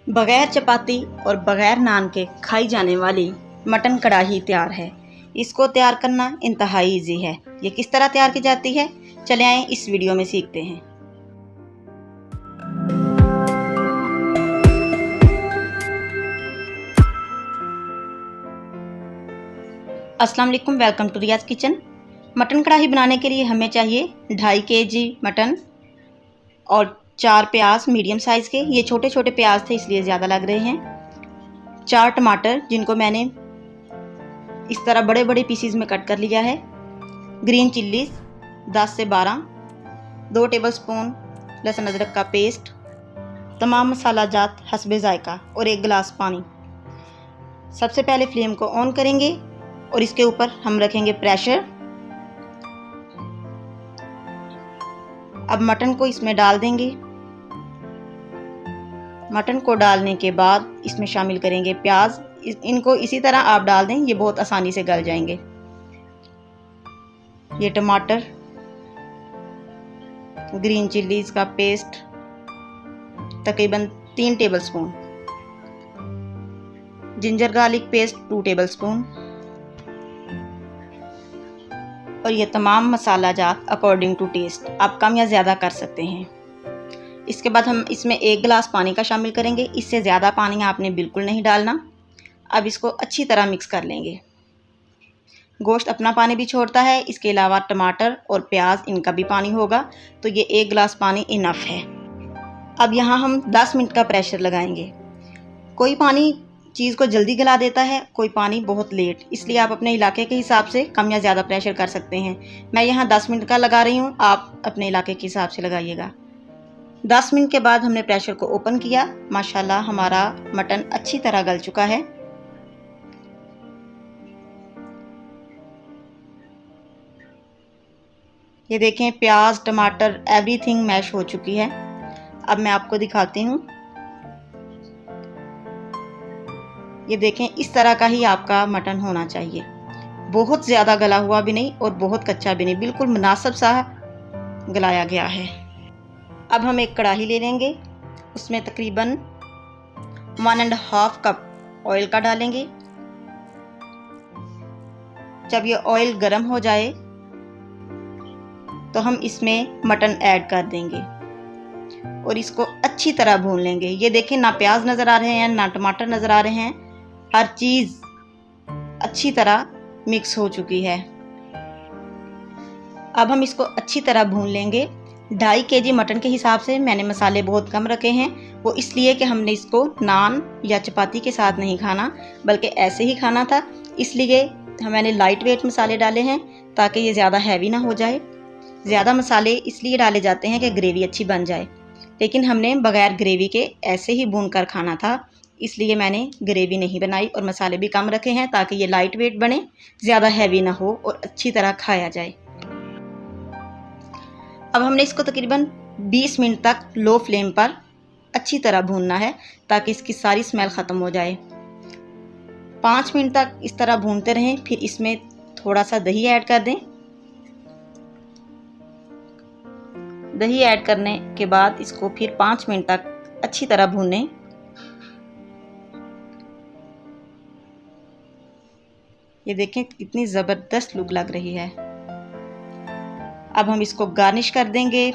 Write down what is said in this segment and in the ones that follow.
बग़ैर चपाती और बग़ैर नान के खाई जाने वाली मटन कढ़ाई तैयार है। इसको तैयार करना इंतहाई ईजी है। ये किस तरह तैयार की जाती है, चले आएँ इस वीडियो में सीखते हैं। अस्सलाम वालेकुम, welcome to Riyaz kitchen. Mutton kadhai बनाने के लिए हमें चाहिए 2.5 kg मटन और 4 प्याज मीडियम साइज़ के। ये छोटे छोटे प्याज थे इसलिए ज़्यादा लग रहे हैं। 4 टमाटर जिनको मैंने इस तरह बड़े बड़े पीसीज में कट कर लिया है। ग्रीन चिल्लीज 10 से 12, 2 टेबलस्पून लहसुन अदरक का पेस्ट, तमाम मसाला जात हस्बे जायका और 1 गिलास पानी। सबसे पहले फ्लेम को ऑन करेंगे और इसके ऊपर हम रखेंगे प्रेशर। अब मटन को इसमें डाल देंगे। मटन को डालने के बाद इसमें शामिल करेंगे प्याज। इनको इसी तरह आप डाल दें, ये बहुत आसानी से गल जाएंगे। ये टमाटर, ग्रीन चिल्लीज का पेस्ट तकरीबन 3 tablespoon, ginger garlic paste 2 tablespoon और ये तमाम मसाला जात अकॉर्डिंग टू टेस्ट, आप कम या ज़्यादा कर सकते हैं। इसके बाद हम इसमें 1 गिलास पानी का शामिल करेंगे। इससे ज़्यादा पानी आपने बिल्कुल नहीं डालना। अब इसको अच्छी तरह मिक्स कर लेंगे। गोश्त अपना पानी भी छोड़ता है, इसके अलावा टमाटर और प्याज इनका भी पानी होगा, तो ये 1 गिलास पानी इनफ है। अब यहाँ हम 10 मिनट का प्रेशर लगाएंगे। कोई पानी चीज़ को जल्दी गला देता है, कोई पानी बहुत लेट, इसलिए आप अपने इलाके के हिसाब से कम या ज़्यादा प्रेशर कर सकते हैं। मैं यहाँ 10 मिनट का लगा रही हूँ, आप अपने इलाके के हिसाब से लगाइएगा। 10 मिनट के बाद हमने प्रेशर को ओपन किया। माशाल्लाह हमारा मटन अच्छी तरह गल चुका है। ये देखें, प्याज टमाटर एवरीथिंग मैश हो चुकी है। अब मैं आपको दिखाती हूँ। ये देखें, इस तरह का ही आपका मटन होना चाहिए। बहुत ज़्यादा गला हुआ भी नहीं और बहुत कच्चा भी नहीं, बिल्कुल मुनासिब सा गलाया गया है। अब हम एक कढ़ाई ले लेंगे, उसमें तकरीबन 1.5 कप ऑयल का डालेंगे। जब ये ऑयल गर्म हो जाए तो हम इसमें मटन ऐड कर देंगे और इसको अच्छी तरह भून लेंगे। ये देखें, ना प्याज नज़र आ रहे हैं ना टमाटर नज़र आ रहे हैं, हर चीज़ अच्छी तरह मिक्स हो चुकी है। अब हम इसको अच्छी तरह भून लेंगे। 2.5 kg मटन के हिसाब से मैंने मसाले बहुत कम रखे हैं, वो इसलिए कि हमने इसको नान या चपाती के साथ नहीं खाना बल्कि ऐसे ही खाना था, इसलिए मैंने लाइट वेट मसाले डाले हैं ताकि ये ज़्यादा हैवी ना हो जाए। ज़्यादा मसाले इसलिए डाले जाते हैं कि ग्रेवी अच्छी बन जाए, लेकिन हमने बग़ैर ग्रेवी के ऐसे ही भून कर खाना था, इसलिए मैंने ग्रेवी नहीं बनाई और मसाले भी कम रखे हैं ताकि ये लाइट वेट बने, ज़्यादा हैवी ना हो और अच्छी तरह खाया जाए। अब हमने इसको तकरीबन 20 मिनट तक लो फ्लेम पर अच्छी तरह भूनना है ताकि इसकी सारी स्मेल ख़त्म हो जाए। 5 मिनट तक इस तरह भूनते रहें, फिर इसमें थोड़ा सा दही ऐड कर दें। दही ऐड करने के बाद इसको फिर 5 मिनट तक अच्छी तरह भूनें। ये देखें कितनी ज़बरदस्त लुक लग रही है। अब हम इसको गार्निश कर देंगे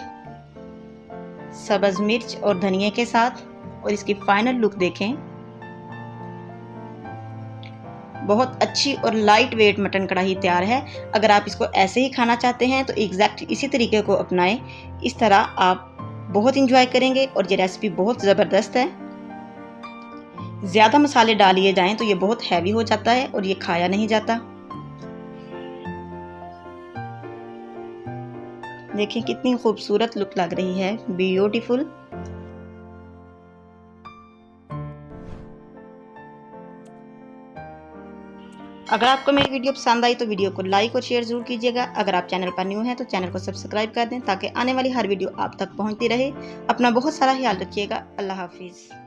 सब्ज़ मिर्च और धनिया के साथ और इसकी फाइनल लुक देखें। बहुत अच्छी और लाइट वेट मटन कढ़ाई तैयार है। अगर आप इसको ऐसे ही खाना चाहते हैं तो एग्जैक्ट इसी तरीके को अपनाएं। इस तरह आप बहुत इंजॉय करेंगे और ये रेसिपी बहुत ज़बरदस्त है। ज़्यादा मसाले डालिए जाएं तो ये बहुत हैवी हो जाता है और ये खाया नहीं जाता। देखिए कितनी खूबसूरत लुक लग रही है, ब्यूटीफुल। अगर आपको मेरी वीडियो पसंद आई तो वीडियो को लाइक और शेयर ज़रूर कीजिएगा। अगर आप चैनल पर न्यू हैं तो चैनल को सब्सक्राइब कर दें ताकि आने वाली हर वीडियो आप तक पहुंचती रहे। अपना बहुत सारा ख्याल रखिएगा। अल्लाह हाफिज़।